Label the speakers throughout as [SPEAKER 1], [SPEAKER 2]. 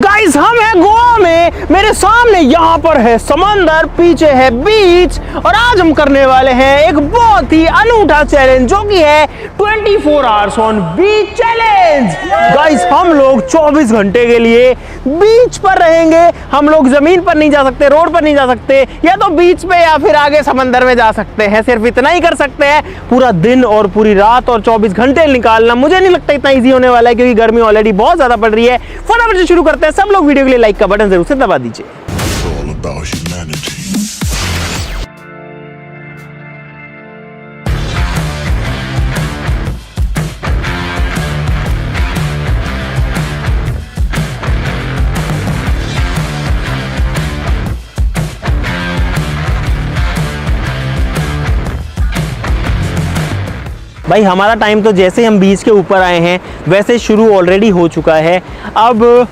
[SPEAKER 1] Guys हम हैं गोवा में, मेरे सामने यहाँ पर है समंदर, पीछे है बीच और आज हम करने वाले हैं एक बहुत ही अनूठा चैलेंज जो कि है 24 hours on beach challenge. Guys हम लोग 24 घंटे के लिए बीच पर रहेंगे। हम लोग जमीन पर नहीं जा सकते, रोड पर नहीं जा सकते, या तो बीच पे या फिर आगे समंदर में जा सकते हैं। सिर्फ इतना ही कर सकते हैं। पूरा दिन और पूरी रात और 24 घंटे निकालना मुझे नहीं लगता इतना ईजी होने वाला है, क्योंकि गर्मी ऑलरेडी बहुत ज्यादा पड़ रही है। फटाफट से शुरू करते हैं। सब लोग वीडियो के लिए लाइक का बटन जरूर से दबा दीजिए। भाई हमारा टाइम तो जैसे हम बीच के ऊपर आए हैं वैसे शुरू ऑलरेडी हो चुका है। अब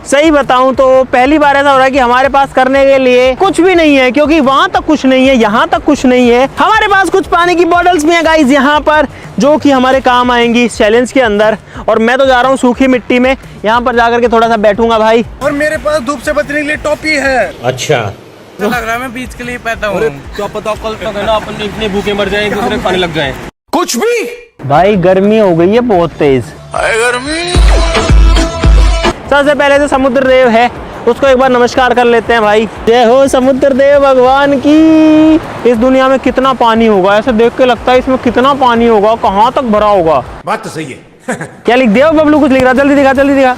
[SPEAKER 1] सही बताऊं तो पहली बार ऐसा हो रहा है कि हमारे पास करने के लिए कुछ भी नहीं है, क्योंकि वहां तक कुछ नहीं है, यहाँ तक कुछ नहीं है। हमारे पास कुछ पानी की बॉटल्स भी हैं गाइस यहाँ पर, जो कि हमारे काम आएंगी इस चैलेंज के अंदर। और मैं तो जा रहा हूँ सूखी मिट्टी में, यहाँ पर जाकर के थोड़ा सा बैठूंगा भाई।
[SPEAKER 2] और मेरे पास धूप से बचने के लिए टोपी है।
[SPEAKER 1] अच्छा
[SPEAKER 2] तो लग रहा है मैं बीच के लिए पैदा हूँ।
[SPEAKER 3] क्या पता कल तक है ना अपन इतने भूखे मर जाएं, एक दूसरे खाने लग जाएं।
[SPEAKER 2] कुछ भी
[SPEAKER 1] भाई गर्मी हो गई है बहुत तेज।
[SPEAKER 2] गर्मी।
[SPEAKER 1] सबसे पहले तो समुद्र देव है, उसको एक बार नमस्कार कर लेते हैं भाई। जय हो समुद्र देव भगवान की। इस दुनिया में कितना पानी होगा, ऐसे देख के लगता है इसमें कितना पानी होगा, कहाँ तक भरा होगा।
[SPEAKER 2] बात तो सही है।
[SPEAKER 1] क्या लिख दिया बबलू? कुछ लिख रहा, जल्दी दिखा जल्दी दिखा।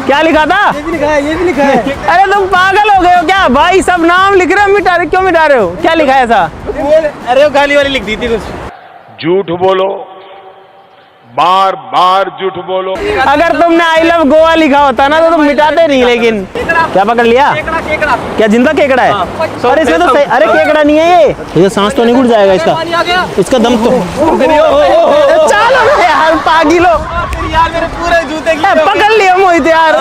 [SPEAKER 1] क्या लिखा था?
[SPEAKER 3] ये भी लिखा है, ये भी लिखा है।
[SPEAKER 1] अरे तुम पागल हो गए हो क्या भाई? सब नाम लिख रहे हो, मिटा रहे, क्यों मिटा रहे हो? क्या लिखा है ऐसा?
[SPEAKER 3] अरे वो गाली वाली लिख दी थी कुछ।
[SPEAKER 4] झूठ बोलो, बार बार झूठ बोलो।
[SPEAKER 1] अगर तुमने आई लव गोवा लिखा होता ना तो तुम मिटाते नहीं। लेकिन क्या पकड़ लिया?
[SPEAKER 3] केकड़ा।
[SPEAKER 1] क्या जिंदा केकड़ा है? अरे इसमें तो अरे केकड़ा नहीं है ये सांस तो नहीं घुट जाएगा इसका दम तो। चलो यार पागिलो,
[SPEAKER 3] यार मेरे पूरे जूते की
[SPEAKER 1] पकड़ लिया मोहित यार।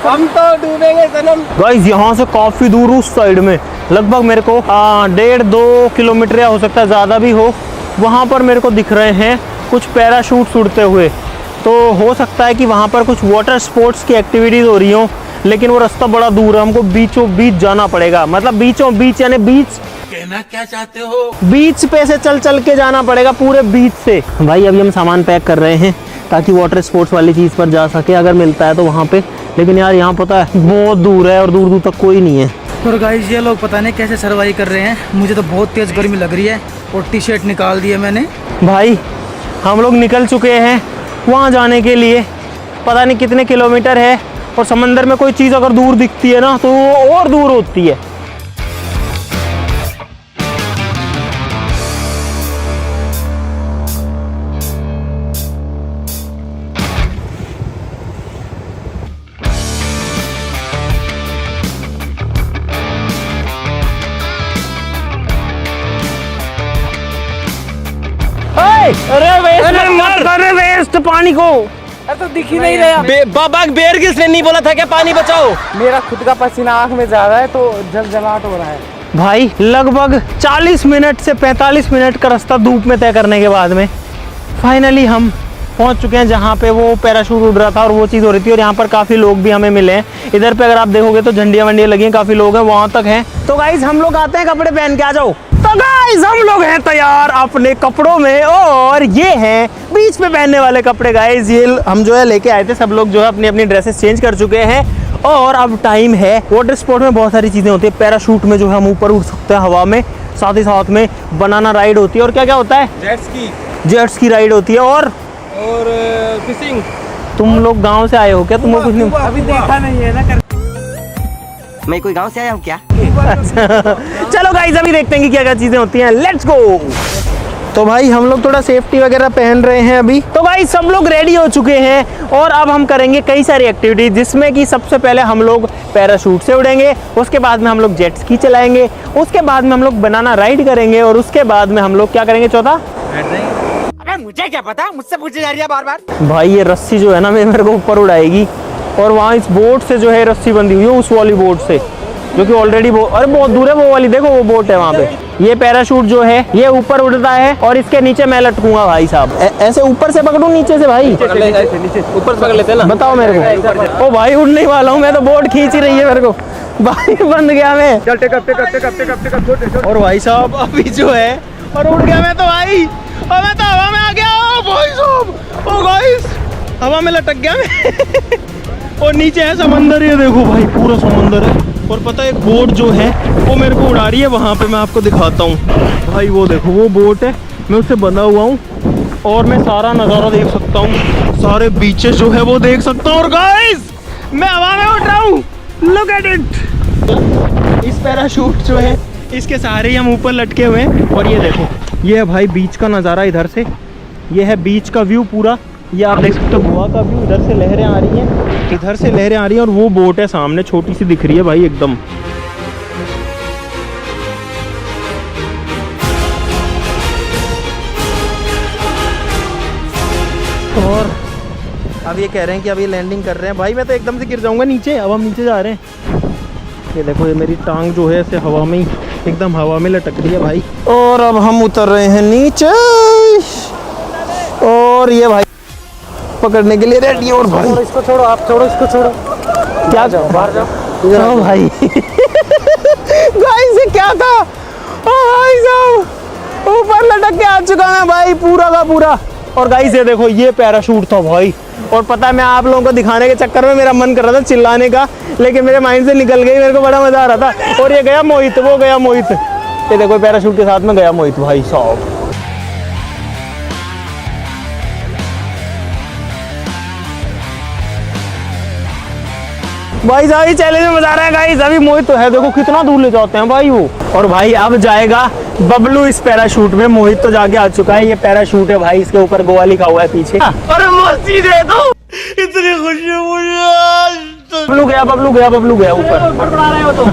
[SPEAKER 3] हम तो डूबेंगे सनम।
[SPEAKER 1] गाइस यहाँ से काफी दूर उस साइड में, लगभग मेरे को 1.5-2 किलोमीटर या हो सकता है ज्यादा भी हो, वहां पर मेरे को दिख रहे हैं कुछ पैराशूट उड़ते हुए। तो हो सकता है कि वहाँ पर कुछ वाटर स्पोर्ट्स की एक्टिविटीज़ हो रही हो, लेकिन वो रास्ता बड़ा दूर है, हमको बीचों बीच जाना पड़ेगा। मतलब बीचों बीच यानी बीच
[SPEAKER 2] कहना क्या चाहते हो?
[SPEAKER 1] बीच पे से चल चल के जाना पड़ेगा पूरे बीच से। भाई अभी हम सामान पैक कर रहे हैं ताकि वाटर स्पोर्ट्स वाली चीज़ पर जा सके, अगर मिलता है तो वहाँ पे। लेकिन यार यहाँ पता है बहुत दूर है और दूर दूर तक कोई नहीं है।
[SPEAKER 5] और गाइस ये लोग पता नहीं कैसे सर्वाइव कर रहे हैं, मुझे तो बहुत तेज़ गर्मी लग रही है और टी शर्ट निकाल दी है मैंने।
[SPEAKER 1] भाई हम लोग निकल चुके हैं वहाँ जाने के लिए, पता नहीं कितने किलोमीटर है। और समंदर में कोई चीज़ अगर दूर दिखती है ना तो वो और दूर होती है। अरे वेस्ट पानी को
[SPEAKER 3] तो दिख ही नहीं रहा। बाबा बेर किसने नहीं बोला था क्या पानी बचाओ?
[SPEAKER 5] मेरा खुद का पसीना आँख में जा रहा है तो जलजलाहट हो रहा है।
[SPEAKER 1] भाई लगभग 40 मिनट से 45 मिनट का रास्ता धूप में तय करने के बाद में फाइनली हम पहुंच चुके हैं जहां पे वो पैराशूट उड़ रहा था और वो चीज़ हो रही थी। और यहाँ पर काफ़ी लोग भी हमें मिले हैं। इधर पे अगर आप देखोगे तो झंडियाँ वंडियाँ लगी हैं, काफ़ी लोग हैं, वहाँ तक हैं। तो गाइज हम लोग आते हैं, कपड़े पहन के आ जाओ। तो गाइज हम लोग हैं तैयार अपने कपड़ों में, और ये हैं बीच पे पहनने वाले कपड़े। गाइज ये हम जो है लेके आए थे, सब लोग जो है अपनी अपनी ड्रेसेस चेंज कर चुके हैं। और अब टाइम है, वाटर स्पोर्ट में बहुत सारी चीज़ें होती है। पैराशूट में जो है हम ऊपर उड़ सकते हैं हवा में, साथ ही साथ में बनाना राइड होती है। और क्या क्या होता है? जेट्स की राइड होती है। और
[SPEAKER 3] फिशिंग।
[SPEAKER 1] तुम लोग गांव से आए हो क्या? तुमको कुछ नहीं
[SPEAKER 5] अभी देखा नहीं है ना।
[SPEAKER 3] मैं कोई गांव से आया हूँ क्या?
[SPEAKER 1] चलो गाइस अभी देखते हैं कि क्या क्या चीजें होती हैं। Let's go. तो भाई हम लोग थोड़ा सेफ्टी वगैरह पहन रहे हैं अभी। तो भाई सब लोग रेडी हो चुके हैं और अब हम करेंगे कई सारी एक्टिविटी, जिसमें कि सबसे पहले हम लोग पैराशूट से उड़ेंगे, उसके बाद में हम लोग जेट स्की चलाएंगे, उसके बाद में हम लोग बनाना राइड करेंगे, और उसके बाद में हम लोग क्या करेंगे? चौथा,
[SPEAKER 3] अबे मुझे क्या पता, मुझसे पूछे जा रही है बार बार।
[SPEAKER 1] भाई ये रस्सी जो है ना मेरे को ऊपर उड़ाएगी, और वहाँ इस बोट से जो है रस्सी बंधी हुई है, उस वाली बोट से। जो कि ऑलरेडी वो अरे बहुत दूर है, वो वाली देखो वो बोट है वहाँ पे। ये पैराशूट जो है ये ऊपर उड़ता है और इसके नीचे मैं लटकूंगा भाई साहब। ऐसे ऊपर से पकड़ूं नीचे से भाई?
[SPEAKER 3] ऊपर से पकड़ लेते हैं ना।
[SPEAKER 1] बताओ मेरे को। ओ भाई उड़ नहीं वाला हूँ मैं तो, बोट खींच ही रही है मेरे को भाई, बंद गया मैं।
[SPEAKER 4] चल टेक अप
[SPEAKER 1] और भाई साहब अभी जो है और उड़ गया मैं तो भाई, और मैं तो हवा में आ गया। ओ भाई साहब, ओ गाइस हवा में लटक गया मैं और नीचे है समंदर, ये देखो भाई पूरा समंदर है। और पता है एक बोट जो है वो मेरे को उड़ा रही है वहाँ पे, मैं आपको दिखाता हूँ भाई। वो देखो वो बोट है, मैं उससे बंधा हुआ हूँ और मैं सारा नज़ारा देख सकता हूँ, सारे बीचेस जो है वो देख सकता हूँ। और गाइस मैं हवा में उड़ रहा हूँ, लुक एट इट। इस पैराशूट जो है इसके सहारे ही हम ऊपर लटके हुए हैं। और ये देखो ये है भाई बीच का नज़ारा इधर से, ये है बीच का व्यू पूरा। ये आप देख सकते हो गोवा का व्यू, इधर से लहरें आ रही हैं, इधर से लहरें आ रही हैं और वो बोट है सामने छोटी सी दिख रही है भाई एकदम। और अब ये कह रहे हैं कि अब ये लैंडिंग कर रहे हैं भाई, मैं तो एकदम से गिर जाऊंगा नीचे। अब हम नीचे जा रहे हैं, ये देखो ये मेरी टांग जो है ऐसे हवा में ही एकदम हवा में लटक रही है भाई। और अब हम उतर रहे हैं नीचे और ये भाई पकड़ने के लिए रेडी। और भाई
[SPEAKER 5] इसको छोड़ो, आप छोड़ो इसको, छोड़ो
[SPEAKER 1] क्या जाओ बाहर जाओ भाई गाइस ये क्या था? ओ भाई साहब ऊपर लटक के आ चुका मैं भाई पूरा का पूरा। और गाइस ये देखो ये पैराशूट था भाई। और पता है मैं आप लोगों को दिखाने के चक्कर में मेरा मन कर रहा था चिल्लाने का, लेकिन मेरे माइंड से निकल गई, मेरे को बड़ा मजा आ रहा था। और ये गया मोहित, वो गया मोहित, ये देखो पैराशूट के साथ में गया मोहित भाई साहब। भाई साहब ये चैलेंज में मजा आ रहा है गाइस। अभी मोहित तो है देखो कितना दूर ले जाते हैं भाई वो। और भाई अब जाएगा बबलू इस पैराशूट में। मोहित तो जाके आ चुका है, ये पैराशूट है भाई, इसके ऊपर गोवा लिखा हुआ है पीछे। अरे मस्ती दे दो, इतनी खुशी है मुझे। बबलू गया बबलू गया बबलू गया ऊपर। बड़बड़ा रहे हो तुम।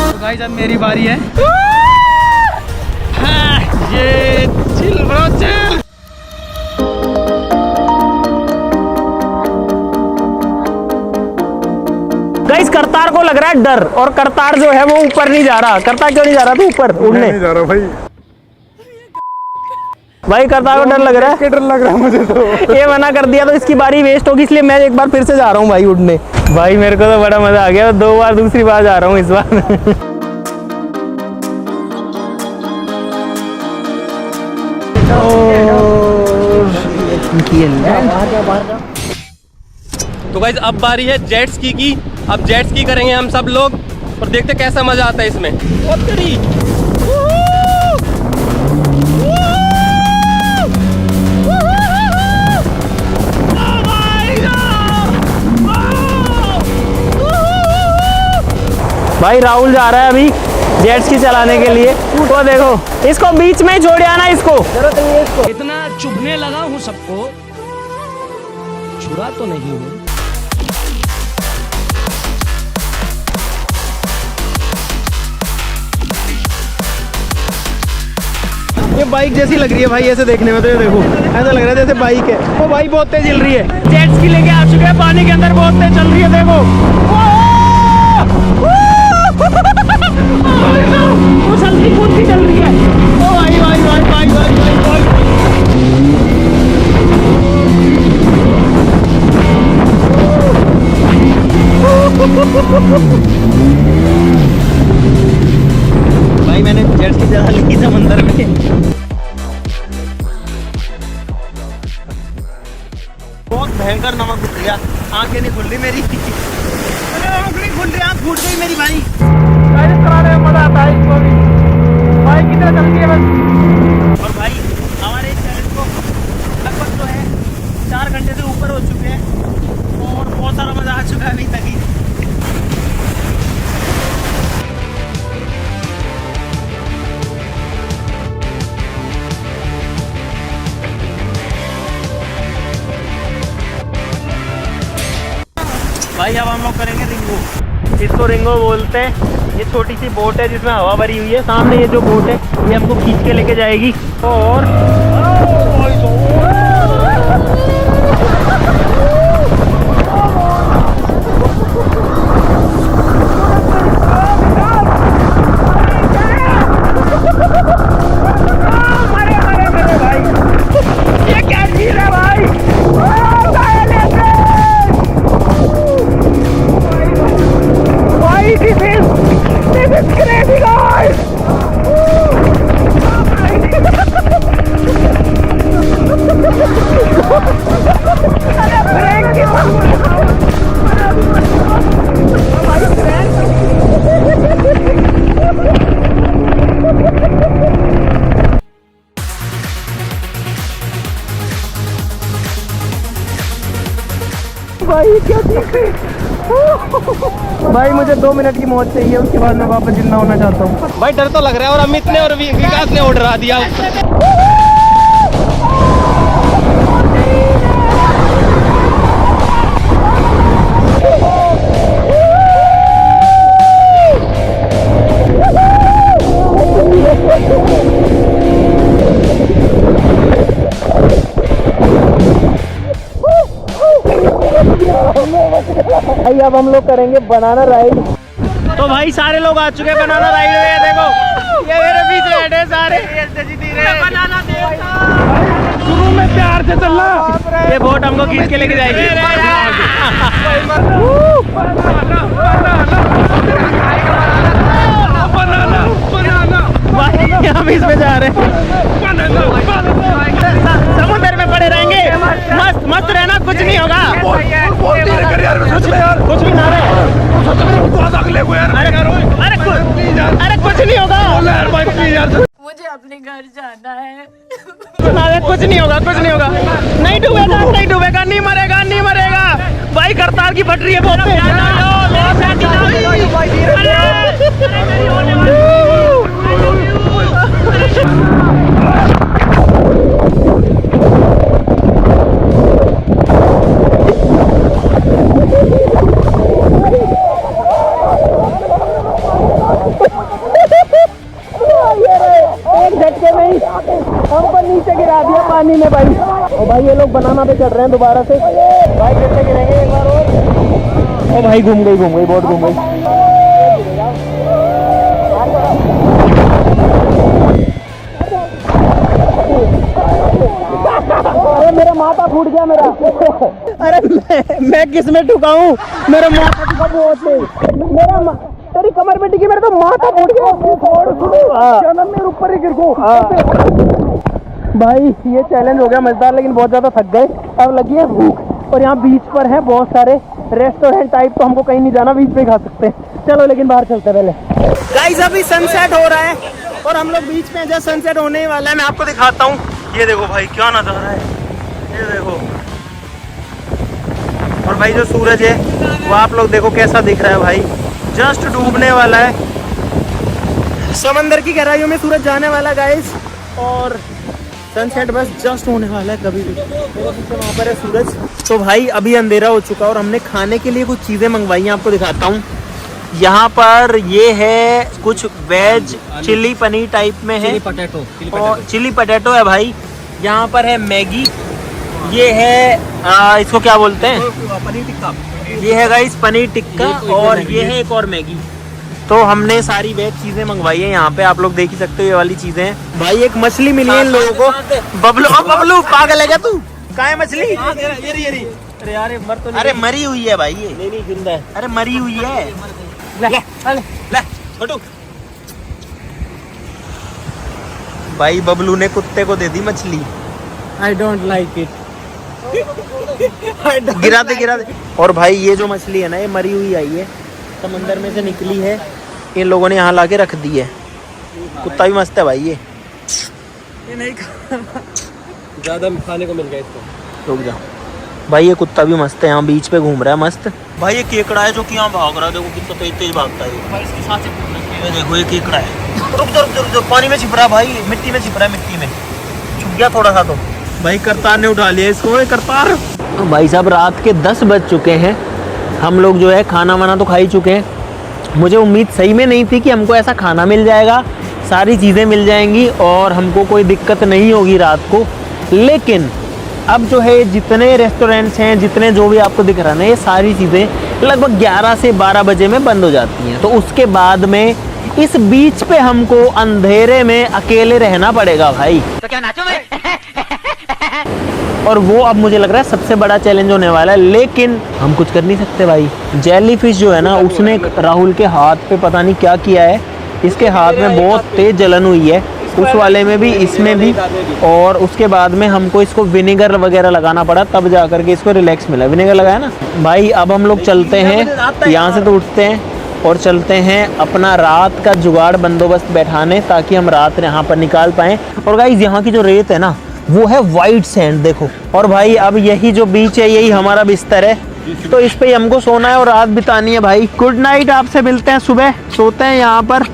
[SPEAKER 5] तो गाइस अब मेरी बारी है।
[SPEAKER 1] ये chill bro chill. Guys Kartar को लग रहा है डर, और करतार जो है वो ऊपर नहीं जा रहा। करतार क्यों नहीं जा रहा तू ऊपर उड़ने?
[SPEAKER 4] नहीं जा रहा भाई,
[SPEAKER 1] भाई करतार को डर लग रहा है।
[SPEAKER 4] डर लग रहा है मुझे तो।
[SPEAKER 1] ये मना कर दिया तो इसकी बारी वेस्ट होगी, इसलिए मैं एक बार फिर से जा रहा हूँ भाई उड़ने। भाई मेरे को तो बड़ा मजा आ गया, 2 बार दूसरी बार जा रहा हूँ इस बार।
[SPEAKER 3] तो गाइस अब बारी है जेट स्की की। अब जेट स्की करेंगे हम सब लोग और देखते कैसा मजा आता है इसमें। और तेरी
[SPEAKER 1] भाई राहुल जा रहा है अभी जेट स्की चलाने के लिए। तो देखो इसको बीच में छोड़ आना, इसको जरूरत नहीं है इसको।
[SPEAKER 6] इतना चुभने लगा हूँ सबको, छुरा तो नहीं हूँ।
[SPEAKER 1] ये बाइक जैसी लग रही है भाई ऐसे देखने में, तो ये देखो ऐसा लग रहा है जैसे बाइक है। वो भाई बहुत तेज चल रही है, जेट स्की लेके आ चुके हैं पानी के अंदर, बहुत तेज चल रही है देखो। वो चलती कूदती चल रही है। ओ भाई भाई भाई भाई भाई भाई भाई भाई मैंने जेट स्की चला ली समंदर में। बहुत भयंकर नमक घुस गया, आंखें नहीं खुल रही मेरी। आंख नहीं खुल रही, आंख फूट गई मेरी भाई। इस तरह मजा आता है इसको भी भाई, कितना चलती है बस। और भाई हमारे इस चैलेंज को लगभग जो है 4 घंटे से ऊपर हो चुके हैं और बहुत सारा मजा आ चुका है अभी तक ही। भाई अब हम लोग करेंगे रिंगो। इसको रिंगो बोलते हैं। ये छोटी सी बोट है जिसमें हवा भरी हुई है। सामने ये जो बोट है ये हमको खींच के लेके जाएगी। और भाई मुझे 2 मिनट की मौत चाहिए, उसके बाद मैं वापस जिंदा होना चाहता हूँ।
[SPEAKER 3] भाई डर तो लग रहा है, और अमित ने और विकास ने उड़ा दिया।
[SPEAKER 1] भाई अब हम लोग करेंगे बनाना राइड। तो भाई सारे लोग आ चुके हैं बनाना राइड में। देखो ये मेरे पीछे बैठे सारे। बनाना शुरू में प्यार से चलना, ये बोट हमको खींच के लेके जाएगी। भाई हम इसमें जा रहे हैं, समुद्र में पड़े रहेंगे, मस्त मस्त रहना, कुछ नहीं होगा। कुछ भी ना रहे, अरे कुछ नहीं होगा,
[SPEAKER 7] मुझे अपने घर जाना है।
[SPEAKER 1] कुछ नहीं होगा, कुछ नहीं होगा, नहीं डूबेगा, नहीं डूबेगा, नहीं मरेगा, नहीं मरेगा। भाई करतार की फट रही है बहुत। एक झटके में ही हमको नीचे गिरा दिया पानी में भाई। और भाई ये लोग बनाना पे चढ़ रहे हैं दोबारा से। भाई कैसे गिरेंगे एक बार और। ओ भाई घूम गई बोट घूम गई। अरे मेरा माथा फूट गया मेरा। अरे मैं किस में ठुका हूँ, मेरा माथा ठुका बहुत तेज। मेरा तेरी कमर में टिकी, मेरा तो माथा फूट गया। मैं ऊपर ही गिर गया। भाई ये चैलेंज हो गया मजेदार, लेकिन बहुत ज्यादा थक गए। अब लगी है भूख, और यहाँ बीच पर है बहुत सारे रेस्टोरेंट टाइप, तो हमको कहीं नहीं जाना, बीच पे खा सकते हैं। चलो लेकिन बाहर चलते पहले। गाइस अभी सनसेट हो रहा है और हम लोग बीच में जब सनसेट होने वाला है, मैं आपको दिखाता हूँ। ये देखो भाई क्या नजारा है, ये देखो। और भाई जो सूरज है वो आप लोग देखो कैसा दिख रहा है भाई, जस्ट डूबने वाला है। समंदर की गहराइयों में सूरज जाने वाला गाइस, और सनसेट बस जस्ट होने वाला है कभी भी। वहाँ पर है सूरज। तो भाई अभी अंधेरा हो चुका और हमने खाने के लिए कुछ चीज़ें मंगवाई हैं, आपको दिखाता हूँ। यहाँ पर ये है कुछ वेज चिली पनीर टाइप में है, और चिली पटेटो है भाई। यहाँ पर है मैगी, ये है इसको क्या बोलते हैं, पनीर टिक्का। ये है गाइस पनीर टिक्का, और ये है एक और मैगी। तो हमने सारी वेज चीजें मंगवाई है यहाँ पे, आप लोग देख ही सकते हो ये वाली चीजें हैं। भाई एक मछली मिली है इन लोगों को। बबलू, बबलू पागल है क्या तू? कहाँ है मछली? अरे यार मर तो नहीं, अरे मरी हुई है भाई ये। नहीं जिंदा है। अरे मरी हुई है। ले छोटू। भाई बबलू ने कुत्ते को दे दी मछली। I don't like it. गिरा दे। और भाई ये जो मछली है ना, ये मरी हुई आई है, समंदर में से निकली है, इन लोगों ने यहाँ ला के रख दी है। कुत्ता भी मस्त है भाई ये नहीं
[SPEAKER 3] ज्यादा खाने को मिल गया इसको।
[SPEAKER 1] रुक जाओ भाई, ये कुत्ता भी मस्त है, यहाँ बीच पे घूम रहा है मस्त। भाई ये केकड़ा है जो कि यहाँ भाग रहा है, देखो कितना तेज भागता है ये। देखो ये केकड़ा है। रुक जाओ, पानी में छिप रहा है भाई, मिट्टी में छिप रहा है, मिट्टी में छुप गया थोड़ा सा। तो भाई करतार ने उठा लिया इसको। करतार भाई साहब रात के 10 बज चुके हैं, हम लोग जो है खाना वाना तो खा ही चुके हैं। मुझे उम्मीद सही में नहीं थी कि हमको ऐसा खाना मिल जाएगा, सारी चीज़ें मिल जाएंगी और हमको कोई दिक्कत नहीं होगी रात को। लेकिन अब जो है जितने रेस्टोरेंट्स हैं, जितने जो भी आपको दिख रहा है ना, ये सारी चीज़ें लगभग 11 से 12 बजे में बंद हो जाती हैं। तो उसके बाद में इस बीच पे हमको अंधेरे में अकेले रहना पड़ेगा भाई। तो क्या नाचो भाई? और वो अब मुझे लग रहा है सबसे बड़ा चैलेंज होने वाला है, लेकिन हम कुछ कर नहीं सकते भाई। जेली फिश जो है ना, उसने राहुल के हाथ पे पता नहीं क्या किया है, इसके हाथ में बहुत तेज जलन हुई है, उस वाले में भी, इसमें भी। और उसके बाद में हमको इसको विनेगर वगैरह लगाना पड़ा, तब जा करके इसको रिलैक्स मिला। विनेगर लगाया ना भाई। अब हम लोग चलते हैं यहाँ से, तो उठते हैं और चलते हैं अपना रात का जुगाड़ बंदोबस्त बैठाने, ताकि हम रात यहाँ पर निकाल पाएँ। और गाइस यहाँ की जो रेत है ना, वो है वाइट सैंड, देखो। और भाई अब यही जो बीच है, यही हमारा बिस्तर है, तो इस पे ही हमको सोना है और रात बितानी है भाई। गुड नाइट, आपसे मिलते हैं सुबह। सोते हैं यहाँ पर,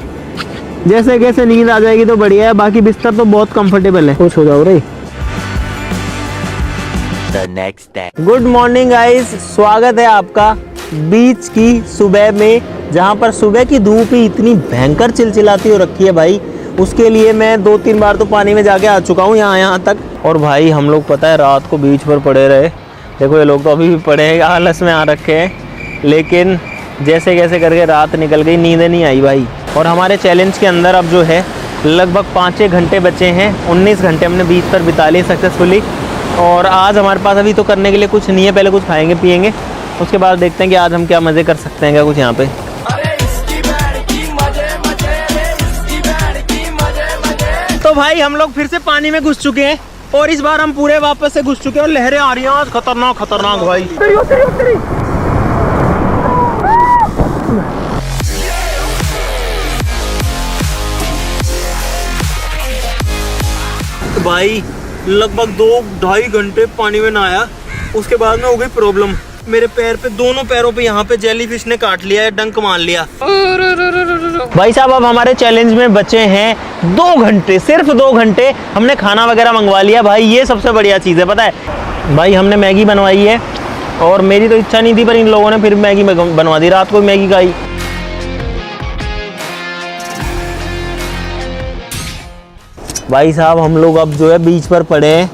[SPEAKER 1] जैसे कैसे नींद आ जाएगी तो बढ़िया है, बाकी बिस्तर तो बहुत कंफर्टेबल है। खुश हो जाओ रे। गुड मॉर्निंग गाइस, स्वागत है आपका बीच की सुबह में, जहाँ पर सुबह की धूप ही इतनी भयंकर चिलचिलाती हो रखी है भाई। उसके लिए मैं 2-3 बार तो पानी में जाके आ चुका हूँ यहाँ तक। और भाई हम लोग पता है रात को बीच पर पड़े रहे। देखो ये लोग तो अभी भी पड़े हैं, आलस में आ रखे हैं, लेकिन जैसे कैसे करके रात निकल गई, नींद नहीं आई भाई। और हमारे चैलेंज के अंदर अब जो है लगभग 5-6 घंटे बचे हैं। 19 घंटे हमने बीच पर बिता लिए सक्सेसफुली। और आज हमारे पास अभी तो करने के लिए कुछ नहीं है, पहले कुछ खाएंगे पिएंगे, उसके बाद देखते हैं कि आज हम क्या मज़े कर सकते हैं क्या कुछ यहाँ पे। तो भाई हम लोग फिर से पानी में घुस चुके हैं, और इस बार हम पूरे वापस से घुस चुके हैं और लहरें आ रही हैं आज, खतरनाक खतरनाक भाई। भाई लगभग 2-2.5 घंटे पानी में नहाया, उसके बाद में हो गई प्रॉब्लम। मेरे पैर पे, दोनों पैरों पे यहाँ पे जेलीफिश ने काट लिया है, डंक मार लिया। भाई साहब अब हमारे चैलेंज में बचे हैं 2 घंटे, सिर्फ 2 घंटे। हमने खाना वगैरह मंगवा लिया भाई, ये सबसे बढ़िया चीज़ है पता है भाई। हमने मैगी बनवाई है, और मेरी तो इच्छा नहीं थी, पर इन लोगों ने फिर मैगी बनवा दी, रात को मैगी खाई। भाई साहब हम लोग अब जो है बीच पर पड़े हैं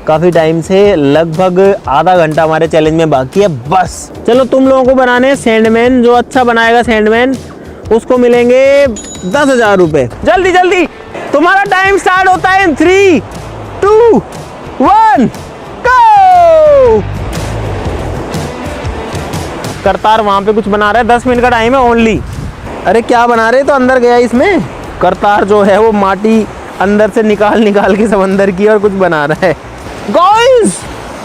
[SPEAKER 1] काफ़ी टाइम से, लगभग आधा घंटा हमारे चैलेंज में बाकी है बस। चलो तुम लोगों को बनाने हैं सैंडमैन, जो अच्छा बनाएगा सैंडमैन उसको मिलेंगे 10,000 रुपये। जल्दी जल्दी, तुम्हारा टाइम स्टार्ट होता है इन 3, 2, 1 गो। करतार वहाँ पे कुछ बना रहा है, 10 मिनट का टाइम है ओनली। अरे क्या बना रहे, तो अंदर गया इसमें। करतार जो है वो माटी अंदर से निकाल के समंदर की और कुछ बना रहा है। गाइस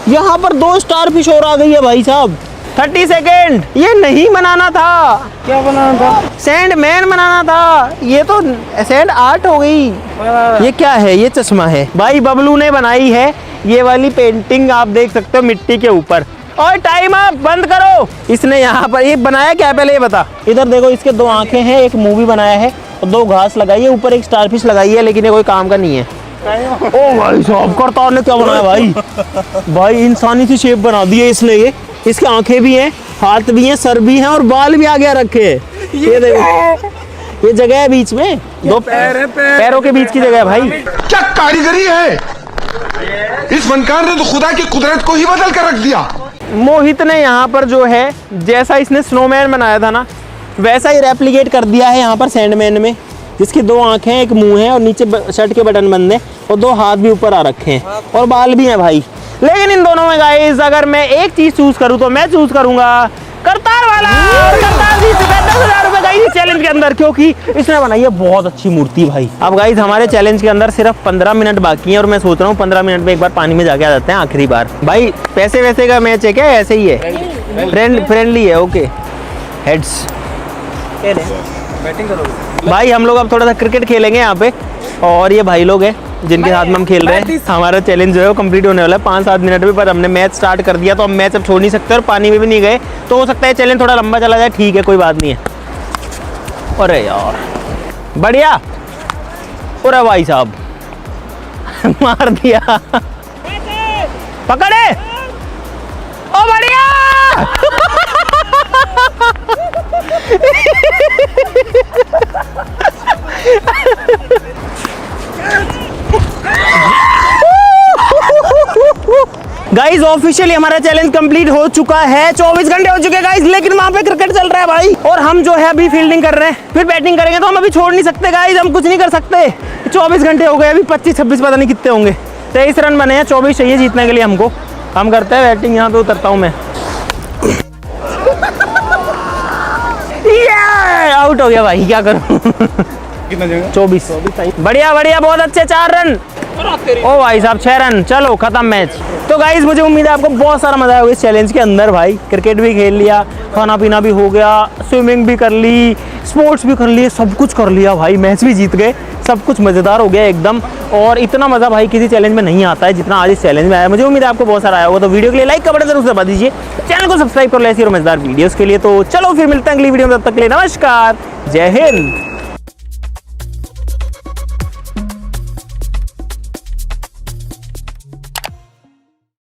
[SPEAKER 1] यहाँ पर 2 स्टार फिश और आ गई है भाई साहब। 30 सेकेंड। ये नहीं बनाना था। क्या बनाना था? सैंडमैन बनाना था। ये तो सैंड आर्ट हो गई। ये क्या है? ये चश्मा है भाई, बबलू ने बनाई है ये वाली पेंटिंग, आप देख सकते हो मिट्टी के ऊपर। और टाइम आप बंद करो। इसने यहाँ पर ये बनाया क्या, पहले ये बता। इधर देखो, इसके 2 आंखें हैं, एक मुंह भी बनाया है और 2 घास लगाई है, ऊपर एक स्टारफिश लगाई है, लेकिन ये कोई काम का नहीं है। ओ भाई साहब, करतार ने क्या बनाया भाई? भाई इंसानी सी शेप बना दी है इसने। ये इसकी आंखें भी हैं, हाथ भी हैं, सर भी हैं और बाल भी आगे रखे हैं। ये देखो, ये जगह है बीच में, 2 पैरों के बीच की जगह है भाई।
[SPEAKER 4] क्या कारीगरी है, इस फनकार ने तो खुदा की कुदरत को ही बदल कर रख दिया।
[SPEAKER 1] मोहित ने यहाँ पर जो है, जैसा इसने स्नोमैन बनाया था ना, वैसा ही रेप्लिकेट कर दिया है यहाँ पर सैंडमैन में, जिसकी 2 आंखें हैं, एक मुंह है और नीचे शर्ट के बटन बंद हैं और 2 हाथ भी ऊपर आ रखे हैं और बाल भी हैं भाई। लेकिन इन दोनों में गाइस अगर मैं एक चीज चूज करूँ तो मैं चूज करूंगा करतार वाला। करतार जी से 10,000 रुपए गाइस इस चैलेंज के अंदर, क्योंकि इसने बनाई है बहुत अच्छी मूर्ति भाई। अब गाइस हमारे चैलेंज के अंदर सिर्फ 15 मिनट बाकी हैं और मैं सोच रहा हूँ 15 मिनट में एक बार पानी में जाके आ जाते हैं आखिरी बार। भाई पैसे वैसे का मैच है क्या? ऐसे ही है, फ्रेंडली है। ओके हेड्स बैटिंग करोगे भाई। हम लोग अब थोड़ा सा क्रिकेट खेलेंगे यहाँ पे, और ये भाई लोग हैं जिनके साथ में हम खेल रहे हैं। हमारा चैलेंज जो है वो कंप्लीट होने वाला है 5-7 मिनट में, पर हमने मैच स्टार्ट कर दिया तो हम मैच अब छोड़ नहीं सकते और पानी में भी नहीं गए, तो हो सकता है चैलेंज थोड़ा लंबा चला जाए। ठीक है, कोई बात नहीं है। अरे यार बढ़िया। अरे भाई साहब मार दिया, पकड़े। ओ बढ़िया। गाइज ऑफिशियली हमारा चैलेंज कंप्लीट हो चुका है। 24 घंटे हो चुके हैं गाइज, लेकिन वहां पे क्रिकेट चल रहा है भाई, और हम जो है अभी फील्डिंग कर रहे हैं, फिर बैटिंग करेंगे, तो हम अभी छोड़ नहीं सकते गाइज, हम कुछ नहीं कर सकते। 24 घंटे हो गए, अभी 25-26 पता नहीं कितने होंगे, 23 रन बने हैं, 24 चाहिए जीतने के लिए हमको। हम करते हैं बैटिंग, यहाँ पे उतरता हूँ मैं। आउट हो गया भाई, क्या करूं।
[SPEAKER 8] कितना जगह?
[SPEAKER 1] 24। बढ़िया बढ़िया, बहुत अच्छे 4 रन। ओ भाई साहब 6 रन, चलो खत्म मैच। तो गाइज मुझे उम्मीद है आपको बहुत सारा मजा आएगा इस चैलेंज के अंदर भाई। क्रिकेट भी खेल लिया, खाना पीना भी हो गया, स्विमिंग भी कर ली, स्पोर्ट्स भी कर लिए, सब कुछ कर लिया भाई, मैच भी जीत गए, सब कुछ मज़ेदार हो गया एकदम। और इतना मज़ा भाई किसी चैलेंज में नहीं आता है जितना आज इस चैलेंज में आया। मुझे उम्मीद है आपको बहुत सारा आया होगा। तो वीडियो के लिए लाइक का बटन जरूर दबा दीजिए, चैनल को सब्सक्राइब कर लो ऐसी और मज़ेदार वीडियोज़ के लिए। तो चलो फिर मिलते हैं अगली वीडियो में, तब तक के लिए नमस्कार, जय हिंद।